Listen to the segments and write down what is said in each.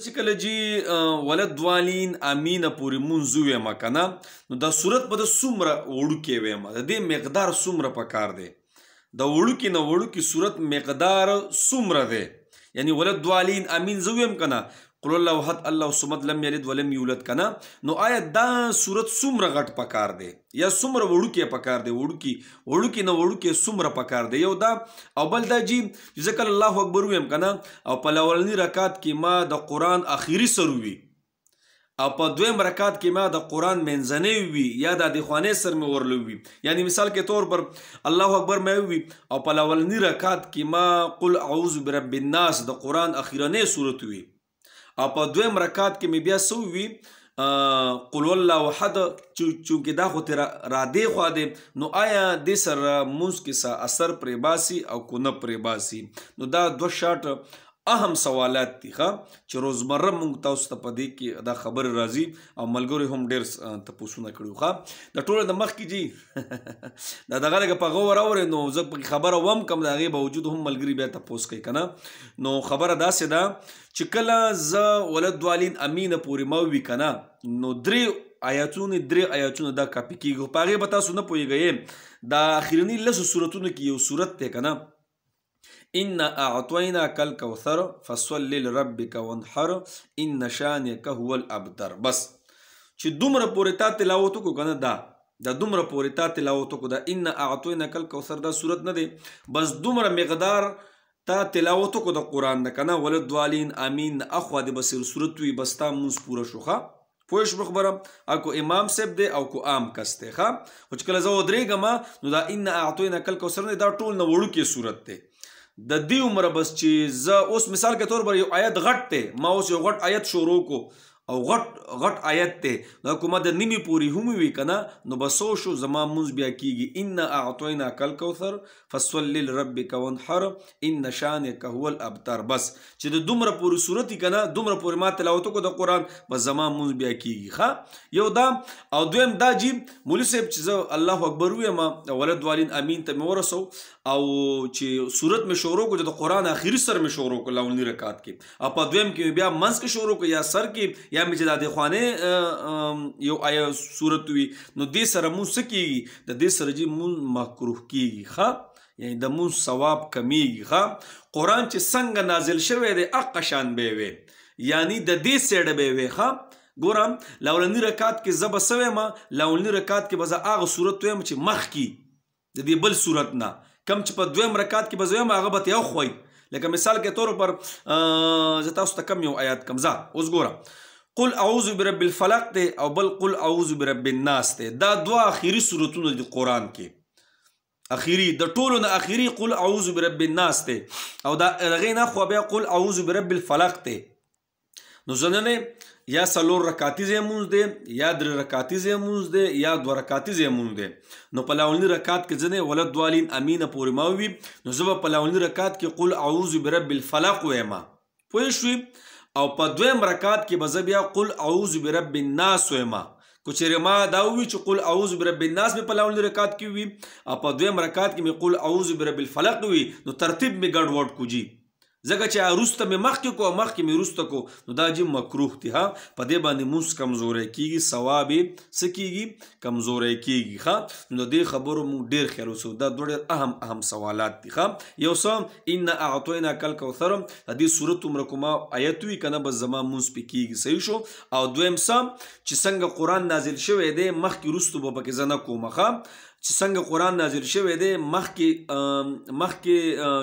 چې کله جی ولد دوالین امین پورې مونځ ویم کنه نو دا صورت به د څومره وړوکی ویم د دې مقدار څومره پکار دی د وړوکي نه وړوکي صورت مقدار څومره دی یعنی ولد دوالین امین زه ویم کنه قل الله احد الله الصمد لم یلد ولم یولد کنه نو آیا دا صورت څومره غټ پکار دی یا څومره وړوکی پکار دی وړوکی نه وړوکی څومره پکار دی یو دا او بل دا جی ځکه الله اکبر ویم کنه او په لولنی رکعت کې ما د قرآن اخیری سر وي او په دویم رکعت کې ما د قرآن منځنی وي یا د خانې سر مې ورلو وي یعنی مثال کې طور پر الله اکبر مې وي او په لولنی رکعت کې ما قل اعوذ برب الناس د قرآن اخیرنی صورت وي او په دویم رکعت کې مې بیا سو وي قل الله احد چونکې دا خو را دی خوا دی نو آیا دې سره مونځ کې څه اثر پرې باسي او که نه پرې باسي نو دا دوه شاټ اهم سوالات دي چې روزمره مونږ تاسو ته په دې کې دا خبرې راځي او ملګرو هم ډېر تپوسونه کړي د ټوله د مخکې جي دا دغه لږه په غور اورئ نو زه پکې خبره وم کم د هغې باوجود هم ملګري بیا تپوس کوي که نه نو خبره داسې ده چې کله زه ولد دوالین امینه پورې ما وي که نه نو درې آیاتونه دا کاپي کېږي په هغې به تاسو نه پوهېږئ دا اخرني لسو صورتونو کې یو صورت دی که نه إنا أعطيناك الكوثر فصل لربك وانحر إن شانئك هو الأبتر بس چې دومره پورې تا تلاوت وکړو که نه دا دومره پورې تا تلاوت وکړو دا إنا أعطيناك الكوثر دا صورت نه دی بس دومره مقدار تا تلاوت وکړو د قرآن نه که نه ولد دوالین امین اخوا د بصیر صورت وي بس تا مونځ پوره شو ښه پوه شو خبره او که امام صاحب دی او که عام کس دی ښه خو چې کله زه ودرېږم نو دا إنا أعطيناك الكوثر نه دا ټول نه وړوکی صورت دی د دې عمره بس چې زه اوس مثال کې طور پر یو آیت غټ دی ما اوس یو غټ آیت شروع کو او غټ آیت دی دا کومه د نیمې پورې هم وي که نه نو بسو شو زما مونځ بیا کېږي إنا أعطيناك الكوثر فصل لربك وانحر إن شانئك هو الأبتر بس چې د دومره پورې صورت که نه دومره پورې ما تلاوت وکړو د قرآن بس زما مونځ بیا کېږي ښه یو دا او دویم دا جي مولي صاحب چې زه الله اکبر ویم ولد والین امین ته مې ورسو او چې صورت مې شروع کړو د قرآن اخري سر مې شروع کړو لولني رکعت کې او په دویم کې بیا منځ کې شروع کړو یا سر کې یا مې چې د دې خوانې یو آیا صورت وي نو دې سره مونځ څه کېږي د دې سره جي مونځ مکروه کېږي ښه یعنی د مونځ ثواب کمیږي ښه قرآن چې څنګه نازل شوی دی هغه شان به وي یعنی د دې سیډه به وي ښه ګورم لولني رکعت کې زه به څه ویم لولني رکعت کې به زه هغه صورت ویم چې مخکې د دې بل صورت نه کم چې په دویم رکعت کې به زه ویم هغه به ته یو خوئ لکه مثال کې طور پر زه تاسو ته کم یو آیات کم ځه اوس ګوره قل اعوذ برب الفلق دی او بل قل اعوذ برب الناس دی دا دوه اخیری صورتونه دي قرآن کې اخیری د ټولو نه اخیری قل اعوذ برب الناس دی او دا هغې نه خوا بیا قل اعوذ برب الفلق دی نو زننې یا څلور رکعتیزې مونځ دی یا درې رکعتیزې مونځ دی یا دوه رکعتیزې مونځ دی نو په لولني رکعت کې ځنې ولد دوالین امینه پورې ما وي نو زه به په لولني رکعت کې قل اعوذ برب الفلق ویم پوه شوې او په دویم رکعت کې به زه بیا قل اعوذ برب الناس ویم که چېرې ما دا ووي چې قل اعوذ برب الناس مې په لولني رکعت کې وي او په دویم رکعت کې مې قل اعوذ برب الفلق وي نو ترتیب مې ګډ وډ کو جي ځکه چې وروسته مې مخکې کو او مخکې مې وروسته کو نو دا جي مکروه دي په دې باندې مونځ کمزوری کېږي ثواب یې څه کېږي کمزوری کېږي ښه نو د دې خبرو مونږ ډېر خیال وسو دا دوه ډېر اهم سوالات دي ښه یو څه إنا أعطيناك الكوثر د دې صورت عمره کومه آیت وي که نه بس زما مونځ پې کېږي صحیح شو او دویم څه چې څنګه قرآن نازل شوی دی مخکې وروستو به پکې زه نه کومه ښه چې څنګه قرآن نازل شوی دی مخکې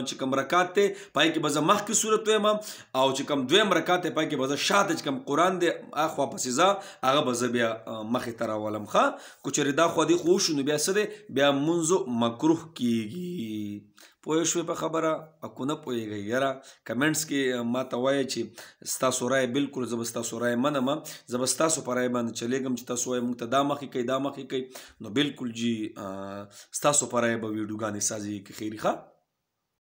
چې کوم رکعت دی پای کې به زه مخکې صورت ویم او چې کوم دویم رکعت دی پای کې به زه شاته چې کوم قرآن دی اخوا پسې زه هغه به زه بیا مخې ته راولم ښه که چېرې دا خوا دې خو وشو نو بیا څه دی بیا مونځ مکروه کېږي پوه شوې په خبره او که نه پوهېږئ یاره کمنټس کې ما ته وایه چې ستاسو رایه بالکل زه به ستاسو رایه منم زه به ستاسو په رایه باندې چلېږم چې تاسو وایه موږ ته دا مخکې کوي دا مخکې کوي نو بالکل جي ستاسو په رایه به ویډیوګانې سازي کې خیري ښه